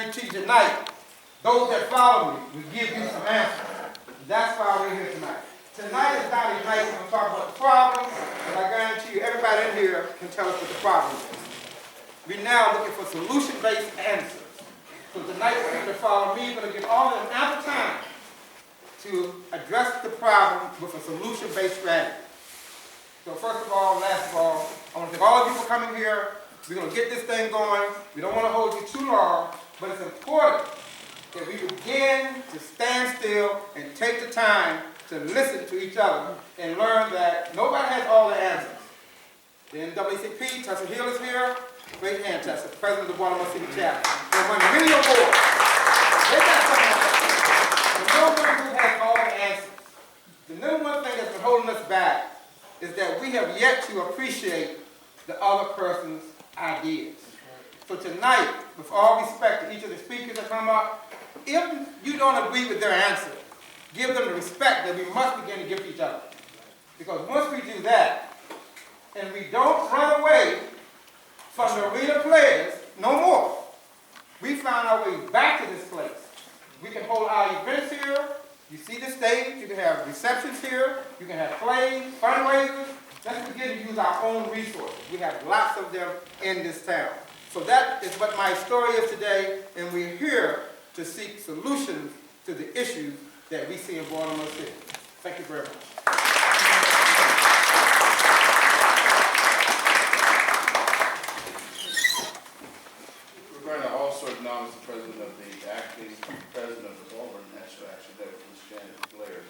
guarantee you tonight, those that follow me will give you some answers. That's why we're here tonight. Tonight is not a night we're going to talk about the problem, but I guarantee you everybody in here can tell us what the problem is. We're now looking for solution-based answers. So tonight, for people to follow me, we're going to give all of them ample time to address the problem with a solution-based strategy. So first of all, last of all, I want to thank all of you for coming here. We're going to get this thing going. We don't want to hold you too long, but it's important that we begin to stand still and take the time to listen to each other and learn that nobody has all the answers. The NAACP, Tessa Hill is here. Great hand, Tessa, president of the Baltimore City chapter. They won many awards. They got something. But no one who has all the answers. The number one thing that's been holding us back is that we have yet to appreciate the other person's ideas. So tonight, with all respect to each of the speakers that come up, if you don't agree with their answer, give them the respect that we must begin to give to each other. Because once we do that, and we don't run away from the arena players no more, we found our way back to this place. We can hold our events here. You see the stage. You can have receptions here. You can have plays, fundraisers. Let's begin to use our own resources. We have lots of them in this town. So that is what my story is today, and we're here to seek solutions to the issues that we see in Baltimore City. Thank you very much. We're going to also acknowledge the president of the acting president of the Baltimore National Action Network, Ms. Janet Blair.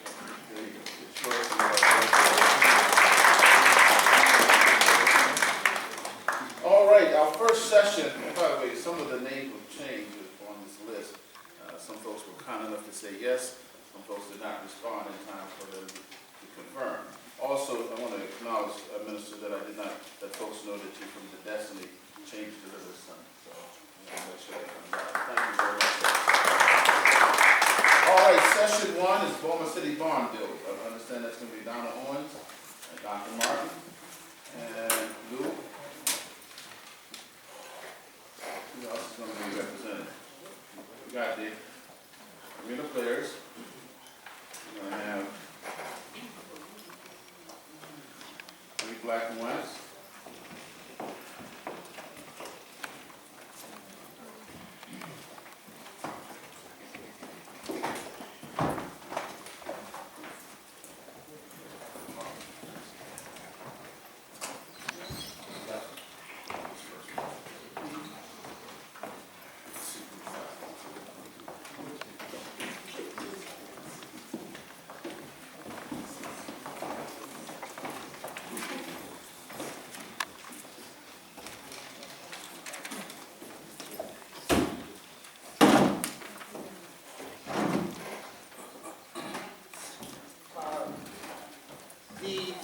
All right, our first session, and by the way, some of the names will change on this list. Some folks were kind enough to say yes. Some folks did not respond in time for them to confirm. Also, I want to acknowledge, Minister, that I did not let folks know that you're from the Destiny Change Delivery Center. So I want to make sure that comes out. Thank you very much. All right, session one is Baltimore City Bond Bill. I understand that's going to be Donna Owens and Dr. Martin and Lou. Who else is going to be represented? We got the arena players. We're going to have 3 black and whites.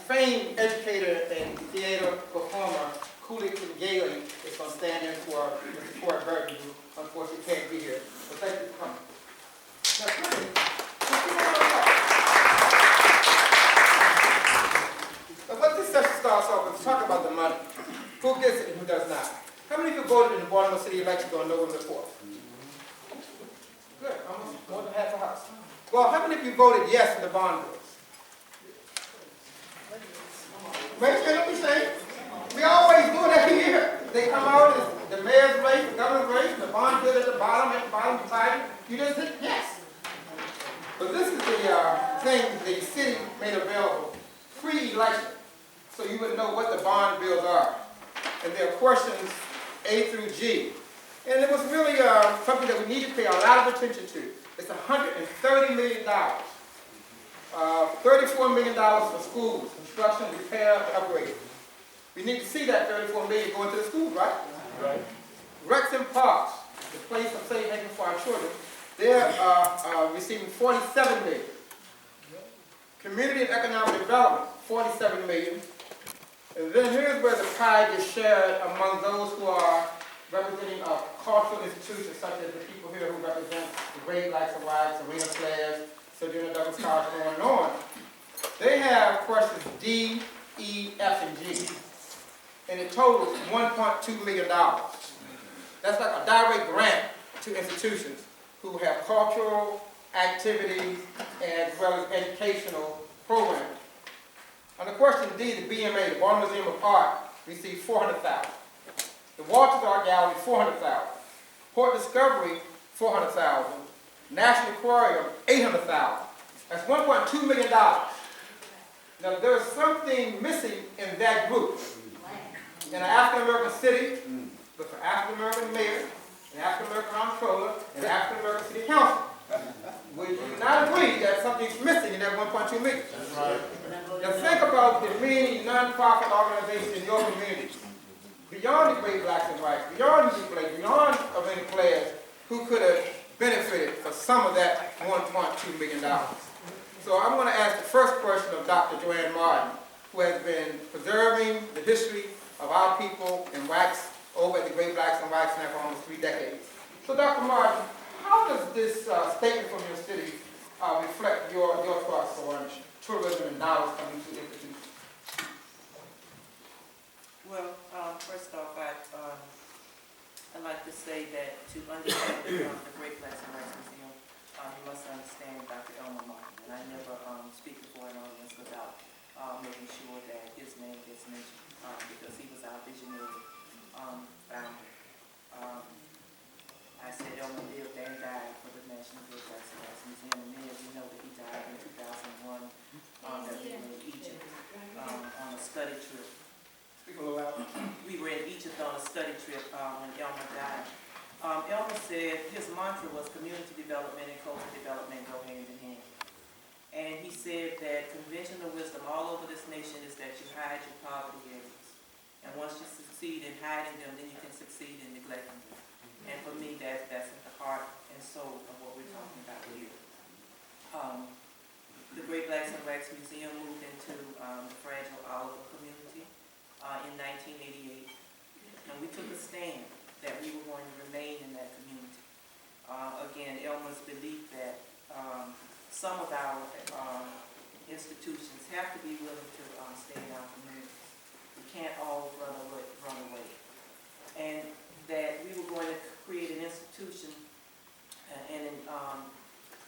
Famed educator and theater performer, Cooley Gailey, is going to stand in for Mr. Ford Burton, who unfortunately can't be here. So thank you for coming. Now, what this session starts off with is talk about the money. Who gets it and who does not? How many of you voted in the Baltimore City election on November 4th? Good, almost more than half the house. Well, how many of you voted yes in the bond bills? Don't be saying. We always do it every year. They come out as the mayor's race, the governor's race, the bond bill at the bottom side. You just hit yes. But this is the thing the city made available pre-election, so you would know what the bond bills are. And there are questions A through G. And it was really something that we need to pay a lot of attention to. It's $130 million. $34 million for schools, construction, repair, and upgrade. We need to see that $34 million go into the schools, right? Right. Recs and parks, the place of safe haven for our children, they're receiving $47 million. Community and economic development, $47 million. And then here's where the pie is shared among those who are representing cultural institutions, such as the people here who represent the Great Lights and Lights, arena players, Sojourner Douglas College, and on. They have questions D, E, F, and G. And it totals $1.2 million. That's like a direct grant to institutions who have cultural activities as well as educational programs. On the question D, the BMA, the Baltimore Museum of Art, received $400,000. The Walters Art Gallery, $400,000. Port Discovery, $400,000. National Aquarium, $800,000. That's $1.2 million. Now, there's something missing in that group. In an African-American city, with an African-American mayor, an African-American comptroller, and an African-American city council. Would you not agree that something's missing in that 1.2 million? That's right. Now think about the many non-profit organizations in your community, beyond the great blacks and whites, beyond the blacks, beyond of any players who could have benefited for some of that $1.2 million. So I'm going to ask the first question of Dr. Joanne Martin, who has been preserving the history of our people in wax over at the Great Blacks and Whites Center for almost 3 decades. So Dr. Martin, how does this statement from your city reflect your thoughts on tourism and knowledge coming to institutions? Well, first off, I'd like to say that to understand the Great Blacks and Whites Museum, you must understand Dr. Elmer Martin. And I never speak before an audience without making sure that his name gets mentioned because he was our visionary founder. I said Elmer lived and died for the National Great Blacks and Whites Museum, and many of you know that he died in 2001 that we were in Egypt on a study trip. Speak a little louder. We were in Egypt on a study trip when Elmer died. Elmer said his mantra was community development and cultural development go hand in hand. And he said that conventional wisdom all over this nation is that you hide your poverty areas. And once you succeed in hiding them, then you can succeed in neglecting them. And for me, that's at the heart and soul of what we're talking about here. The Great Blacks and Whites Museum moved into the fragile Oliver community in 1988. And we took a stand that we were going to remain in that community. Again, Elmer's belief that some of our institutions have to be willing to stay in our communities. We can't all run away. And that we were going to create an institution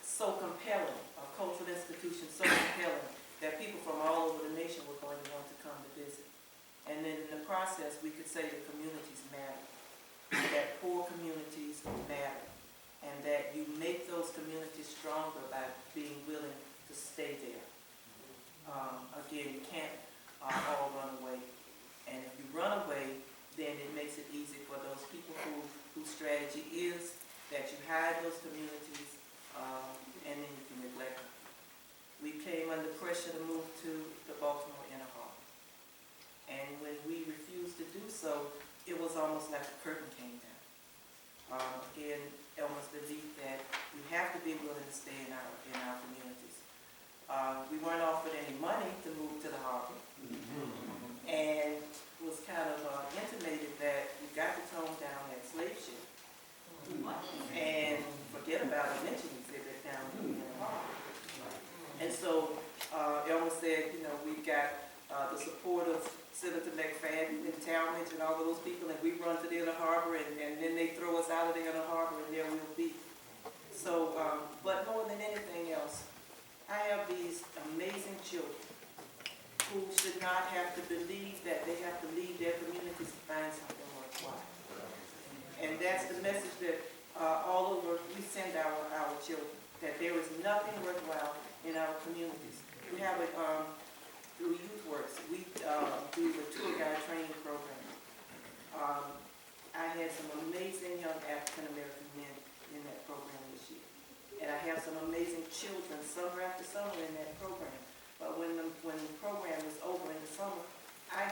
so compelling, a cultural institution so compelling that people from all over the nation were going to want to come to visit. And then in the process, we could say that communities matter, that poor communities matter, and that you make those communities stronger by being willing to stay there. Again, you can't all run away. And if you run away, then it makes it easy for those people whose strategy is that you hide those communities and then you can neglect them. We came under pressure to move to the Baltimore inner harbor. And when we refused to do so, it was almost like the curtain came down. Again, Elmer's belief that we have to be willing to stay in our communities. We weren't offered any money to move to the harbor. And it was kind of intimated that we got to tone down that slave ship and forget about a lynching exhibit down in the harbor. And so Elmer said, we've got the support of Senator McFadden and Talmadge and all of those people, and we run to the inner harbor, and then they throw us out of the inner harbor, and there we'll be. So, but more than anything else, I have these amazing children who should not have to believe that they have to leave their communities to find something worthwhile. And that's the message that all over we send our children, that there is nothing worthwhile in our communities. We have it through YouthWorks. We do the tour guide training program. I had some amazing young African-American men in that program this year. And I have some amazing children summer after summer in that program. But when the program is over in the summer, I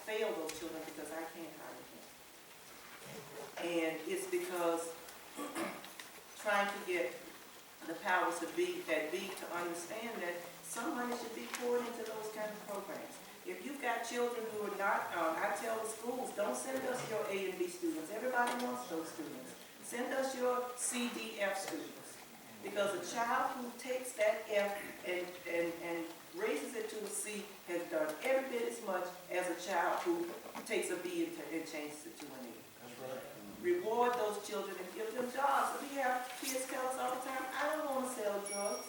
fail those children because I can't hire them. And it's because trying to get the powers that be to understand that some money should be poured into those kind of programs. If you've got children who are not, I tell the schools, don't send us your A and B students. Everybody wants those students. Send us your C, D, F students. Because a child who takes that F and raises it to a C has done every bit as much as a child who takes a B and changes it to an A. That's right. Reward those children and give them jobs. We have kids tell us all the time, I don't want to sell drugs,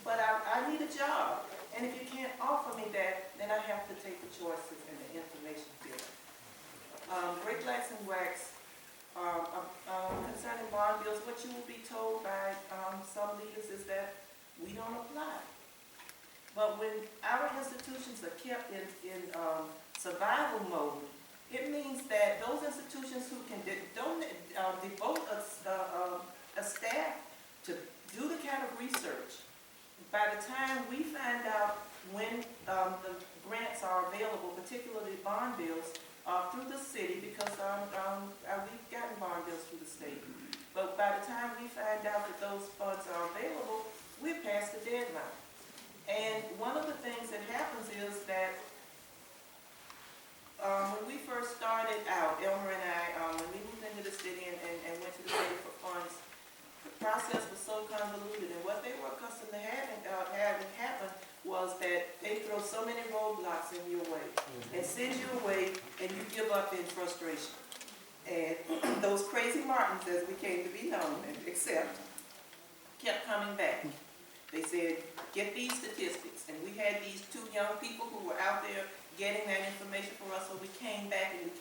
but I need a job. And if you can't offer me that, then I have to take the choices and the information given. Great Blacks and Wax, concerning bond bills, what you will be told by some leaders is that we don't apply. But when our institutions are kept in survival mode, it means that those institutions who can devote a staff to do the kind of research, by the time we find out when the grants are available, particularly bond bills, through the city, because we've gotten bond bills through the state. But by the time we find out that those funds are available, we're past the deadline. And one of the things that happens is that when we first started out, Elmer and I, when we moved into the city and went to the city for funds, the process was so convoluted, and what they were accustomed to having happen was that they throw so many roadblocks in your way and send you away, and you give up in frustration. And those crazy Martins, as we came to be known and accept, kept coming back. They said, get these statistics, and we had these two young people who were out there getting that information for us, so we came back, and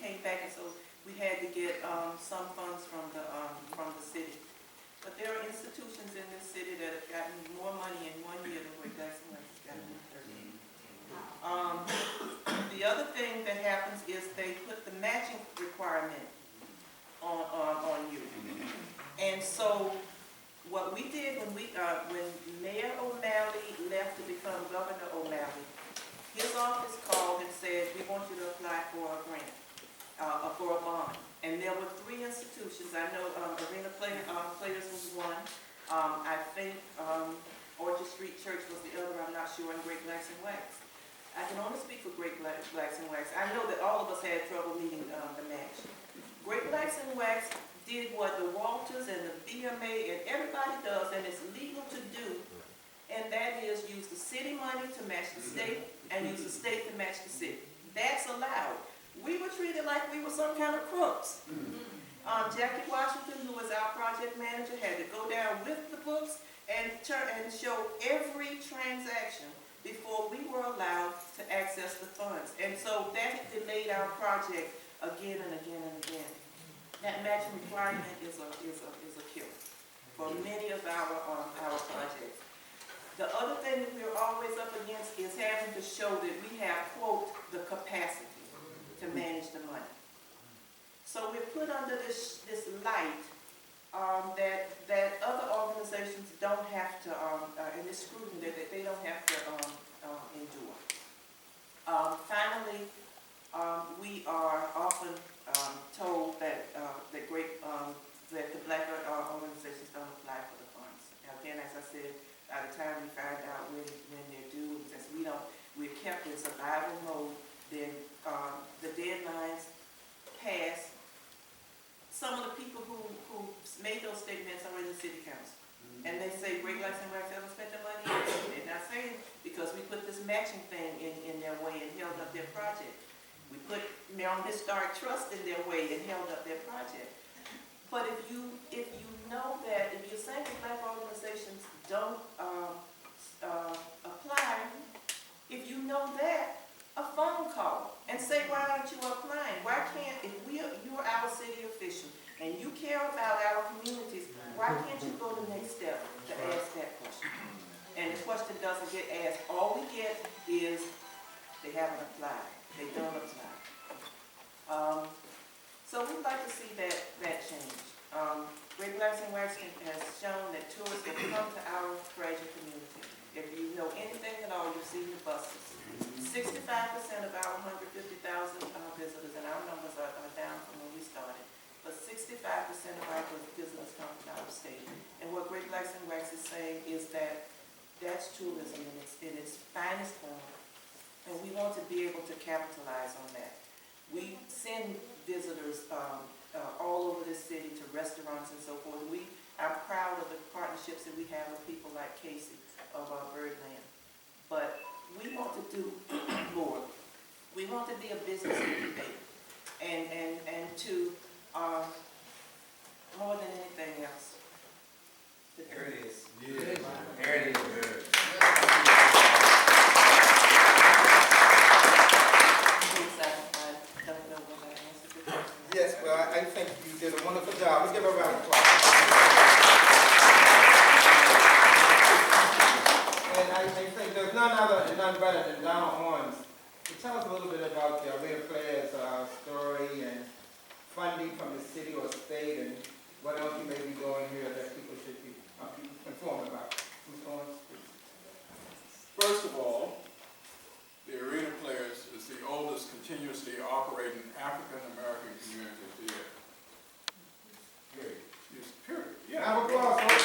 so we had to get some funds from the city. But there are institutions in this city that have gotten more money in 1 year than Great Blacks and Wax has gotten in 13. The other thing that happens is they put the matching requirement on you. And so what we did when Mayor O'Malley left to become Governor O'Malley, his office called and said, we want you to apply for a grant, for a bond. And there were 3 institutions. I know Arena Players was one. I think Orchard Street Church was the other. I'm not sure. And Great Blacks and Wax. I can only speak for Great Blacks and Wax. I know that all of us had trouble meeting the match. Great Blacks and Wax did what the Walters and the BMA and everybody does, and it's legal to do, and that is use the city money to match the state and use the state to match the city. That's allowed. We were treated like we were some kind of crooks. Jackie Washington, who was our project manager, had to go down with the books and show every transaction before we were allowed to access the funds. And so that delayed our project again and again and again. That matching requirement is a killer for many of our projects. The other thing that we're always up against is having to show that we have, quote, the capacity to manage the money. So we're put under this light that other organizations don't have to, and this scrutiny that they don't have to endure. Finally, we are often told that that the Black organizations don't apply for the funds. Now, again, as I said, by the time we find out when they're due, and since we're kept in survival mode, then the deadlines pass. Some of the people who made those statements are in the city council. And they say, Great Blacks and Wax haven't spent their money. They're not saying because we put this matching thing in their way and held up their project. We put Historic Trust in their way and held up their project. But if you know that, if you're saying that Black organizations don't apply, if you know that, a phone call and say, why aren't you applying? Why can't, if you're our city official and you care about our communities, why can't you go the next step to ask that question? And the question doesn't get asked. All we get is they haven't applied. They don't apply. So we'd like to see that change. Great Blacks and Wax has shown that tourists have come to our fragile community. If you know anything at all, you've seen the buses. 65% of our 150,000 visitors, and our numbers are down from when we started, but 65% of our visitors come from out of state. And what Great Blacks and Wax is saying is that that's tourism in its finest form, and we want to be able to capitalize on that. We send visitors all over this city to restaurants and so forth. We are proud of the partnerships that we have with people like Casey of Birdland. But we want to do more. We want to be a business incubator and to I think you did a wonderful job. Let's give her a round of applause. And I think there's none other and none better than Donald Owens to tell us a little bit about the Arena Players story and funding from the city or state and what else you may be doing here that people should be informed about. Mr. Owens, please. First of all, the Arena Players is the oldest continuously operating African-American community theater. Period. Yes, period. Yeah. Round of applause, folks.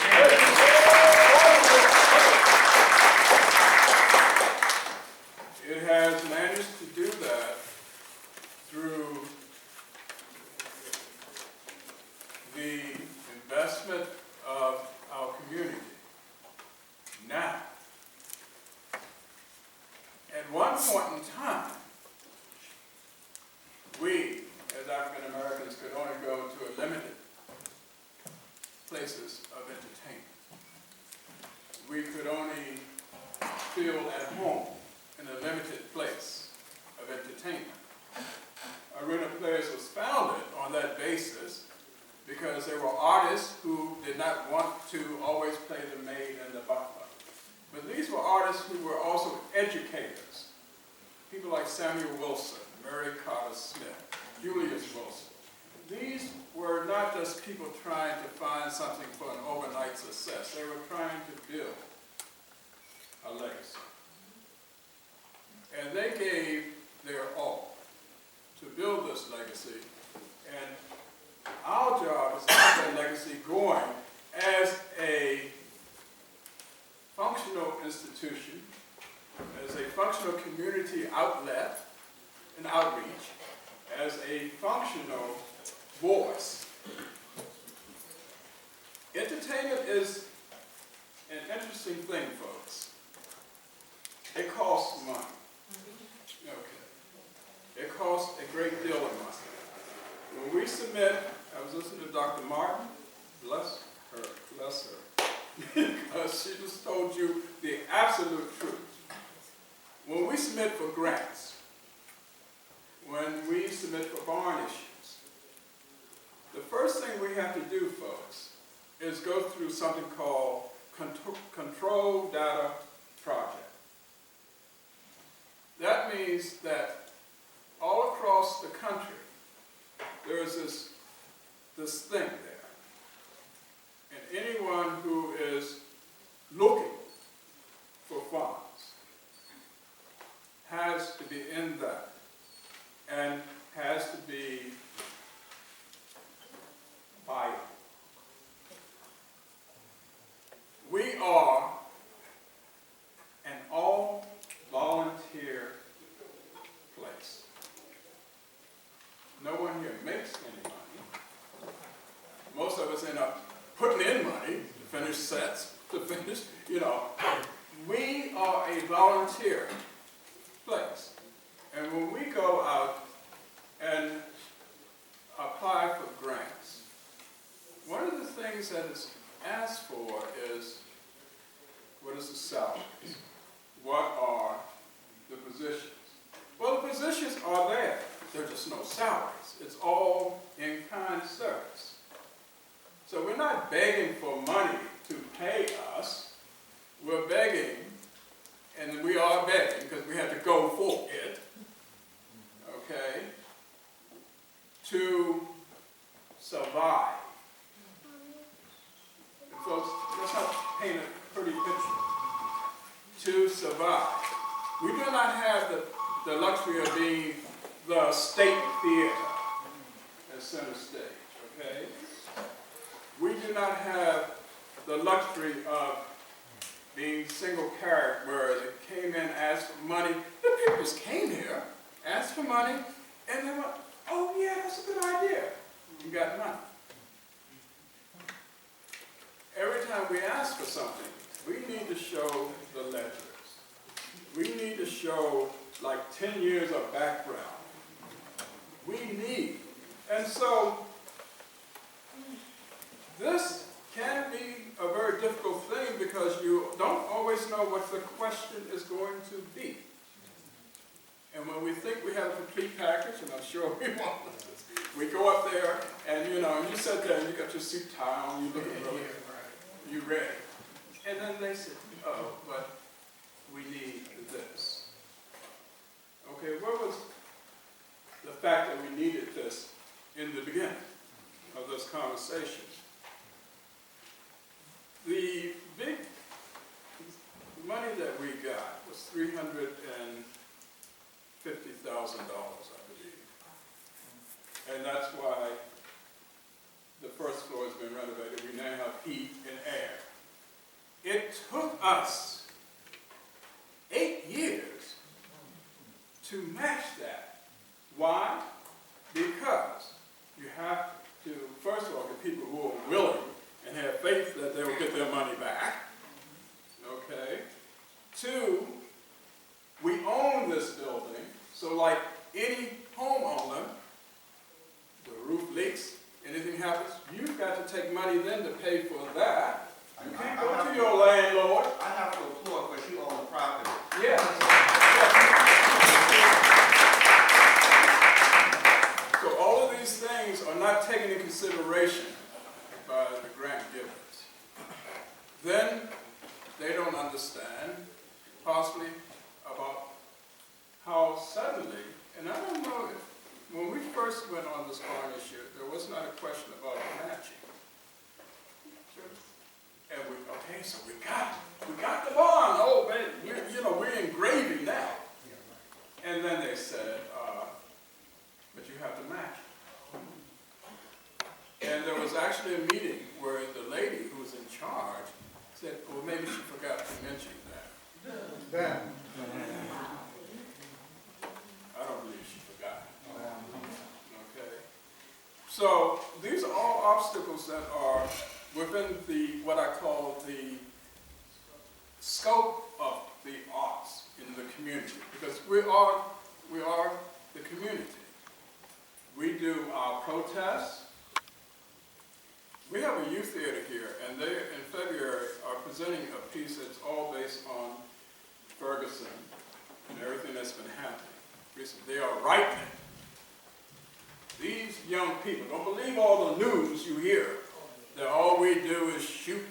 It has managed to do that through the investment of our community. Now, at one point in time, we, as African Americans, could only go to a limited places of entertainment. We could only feel at home in a limited place of entertainment. Arena Players was founded on that basis because there were artists who did not want to always play the maid and the butler. But these were artists who were also educators. People like Samuel Wilson, Mary Carter Smith, Julius Wilson. These were not just people trying to find something for an overnight success. They were trying to build a legacy. And they gave their all to build this legacy. And our job is to keep that legacy going as a functional institution, as a functional community outlet and outreach, as a functional voice. Entertainment is an interesting thing, folks. It costs money. Okay. It costs a great deal of money. When we submit, I was listening to Dr. Martin, bless her, because she just told you the absolute truth. When we submit for grants, when we submit for bond issues, the first thing we have to do, folks, is go through something called Control Data Project. That means that all across the country, there's this thing there. And anyone who is looking for funds has to be in that and has to be viable. We are an all-volunteer place. No one here makes any money. Most of us end up putting in money to finish sets, to finish, We are a volunteer place. And when we go out and apply for grants, one of the things that is asked for is, what is the salaries? What are the positions? Well, the positions are there. There's just no salaries. It's all in-kind service. So we're not begging for money to pay us. We're begging, and we are begging because we have to go for it, okay, to survive. And folks, let's not paint a pretty picture. To survive. We do not have the luxury of being the state theater as center stage, okay? We do not have the luxury of being single character where they came in, asked for money. The people just came here, asked for money, and they went, oh yeah, that's a good idea. You got money. Every time we ask for something, we need to show the ledgers. We need to show like 10 years of background. We need. And so, this can be a very difficult thing because you don't always know what the question is going to be. And when we think we have a complete package, and I'm sure we want this, we go up there And you know, you sit there and you got your suit tie on, you looking really, you ready. And then they said, oh, but we need this. Okay, where was the fact that we needed this in the beginning of this conversation? The big money that we got was $350,000, I believe. And that's why the first floor has been renovated. We now have heat and air. It took us 8 years to match that. Why? Because you have to, first of all, get people who are willing and have faith that they will get their money back. Okay? 2, we own this building, so like any homeowner, the roof leaks, anything happens, you've got to take money then to pay for that. You can't go to your landlord. I have to applaud because you own the property. Yes. So all of these things are not taken into consideration by the grant givers. Then they don't understand, possibly, about how suddenly, and I don't know if, when we first went on this bond issue, there was not a question about matching. And okay, so we got the bond. Oh, man, we're in gravy now. And then they said, but you have to match it. And there was actually a meeting where the lady who was in charge said, well, maybe she forgot to mention that. I don't believe she forgot. Okay. So these are all obstacles that are within what I call the scope of the arts in the community, because we are the community. We do our protests. We have a youth theater here, and they, in February, are presenting a piece that's all based on Ferguson and everything that's been happening recently. They are writing it. These young people, don't believe all the news you hear, that all we do is shoot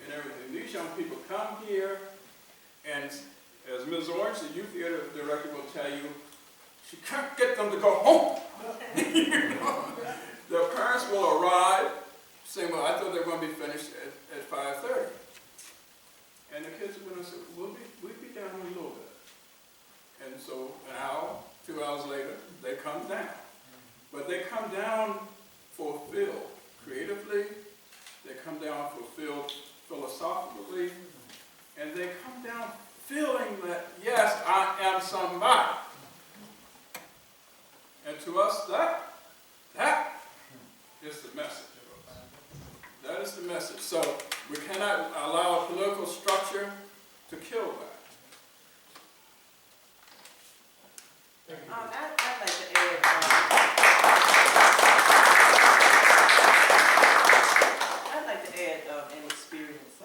and everything. These young people come here, and as Ms. Orange, the youth theater director, will tell you, she can't get them to go home. Their parents will arrive, saying, well, I thought they were going to be finished at 5:30. And the kids are going to say, we'll be down in a little bit. And so an hour, 2 hours later, they come down. But they come down fulfilled creatively, they come down fulfilled philosophically, and they come down feeling that, yes, I am somebody. And to us, that is the message. That is the message. So we cannot allow a political structure to kill that. I'd like to add, an experience,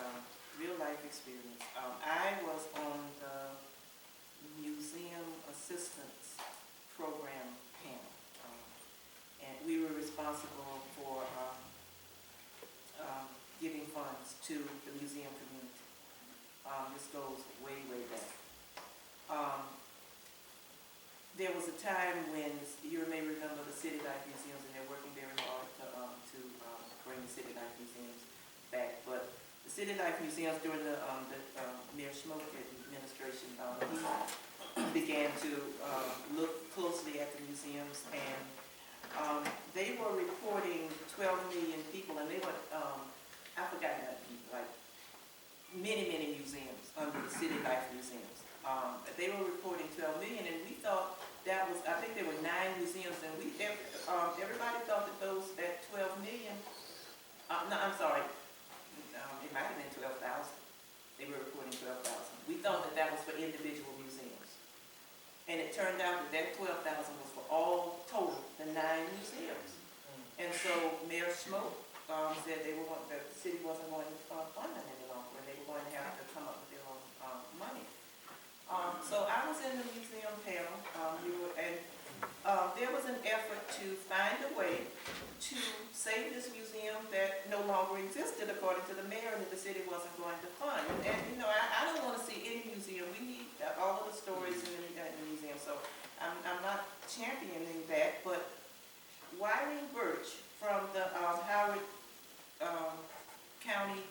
real life experience. I was on the museum assistance program panel, and we were responsible for giving funds to the museum community. This goes way, way back. There was a time when you may remember the City Life Museums, and they're working very hard to bring the City Life Museums back. But the City Life Museums during the Mayor Schmoke administration, he began to look closely at the museums, and they were reporting 12 million people, and they were, I forgot that, like many, many museums under the City Life Museums. They were reporting 12 million, and we thought that was, I think there were 9 museums, and everybody thought that that 12 million, no, I'm sorry, it might have been 12,000. They were reporting 12,000. We thought that was for individual museums. And it turned out that 12,000 was for all total, the 9 museums. And so Mayor Schmoke said that the city wasn't going to fund them any longer, and they were going to have to come up with their own money. So I was in the museum panel, and there was an effort to find a way to longer existed according to the mayor, and that the city wasn't going to fund. And you know, I don't want to see any museum. We need all of the stories in the museum. So I'm not championing that, but Wiley Birch from the Howard County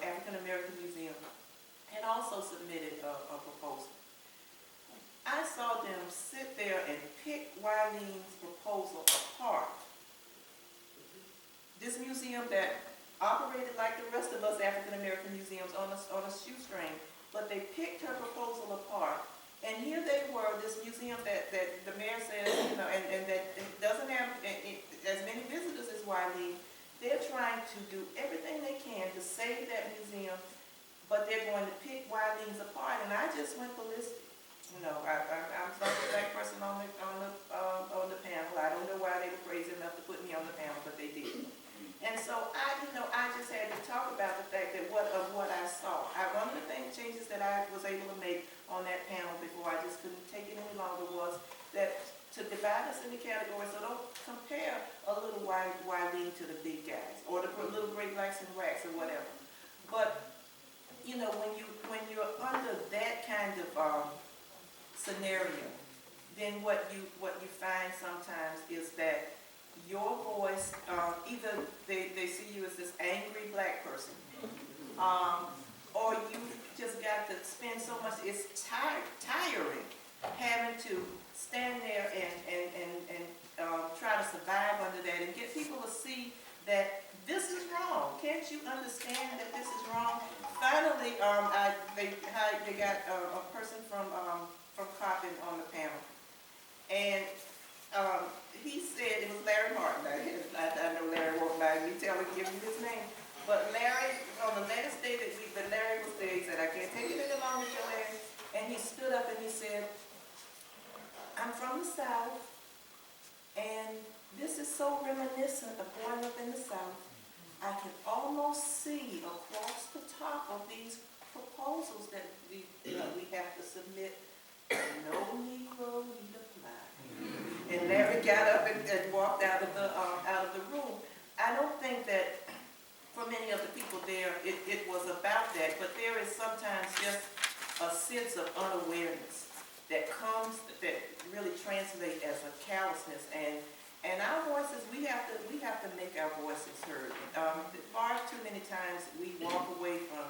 African American Museum had also submitted a proposal. I saw them sit there and pick Wileen's proposal apart. This museum that operated like the rest of us African American museums on a shoestring, but they picked her proposal apart. And here they were, this museum that the mayor says, you know, and that it doesn't have as many visitors as Wileen. They're trying to do everything they can to save that museum, but they're going to pick Wileen's apart. And I just went ballistic. You know, I'm not the black person on the panel. I don't know why they were crazy enough to put me on the panel, but they did. And so I just had to talk about the fact that what I saw. One of the changes that I was able to make on that panel before I just couldn't take it any longer was that to divide us into categories, so don't compare a little Wileen to the big guys or the little gray blacks and racks or whatever. But you know, when you're under that kind of scenario, then what you find sometimes is that your voice, either they see you as this angry black person, or you just got to spend so much, it's tiring having to stand there and try to survive under that and get people to see that this is wrong. Can't you understand that this is wrong? Finally, they got a person from Coppin on the panel, and he said, it was Larry Martin. I know Larry won't mind me give him his name, but Larry, on the last day that Larry was there, he said, I can't take it any longer, Joanne, and he stood up and he said, I'm from the South, and this is so reminiscent of growing up in the South. I can almost see across the top of these proposals that we have to submit. No Negro need apply. And Larry got up and walked out of the room. I don't think that for many of the people there it was about that, but there is sometimes just a sense of unawareness that comes, that really translates as a callousness, and our voices, we have to make our voices heard. Far too many times we walk away from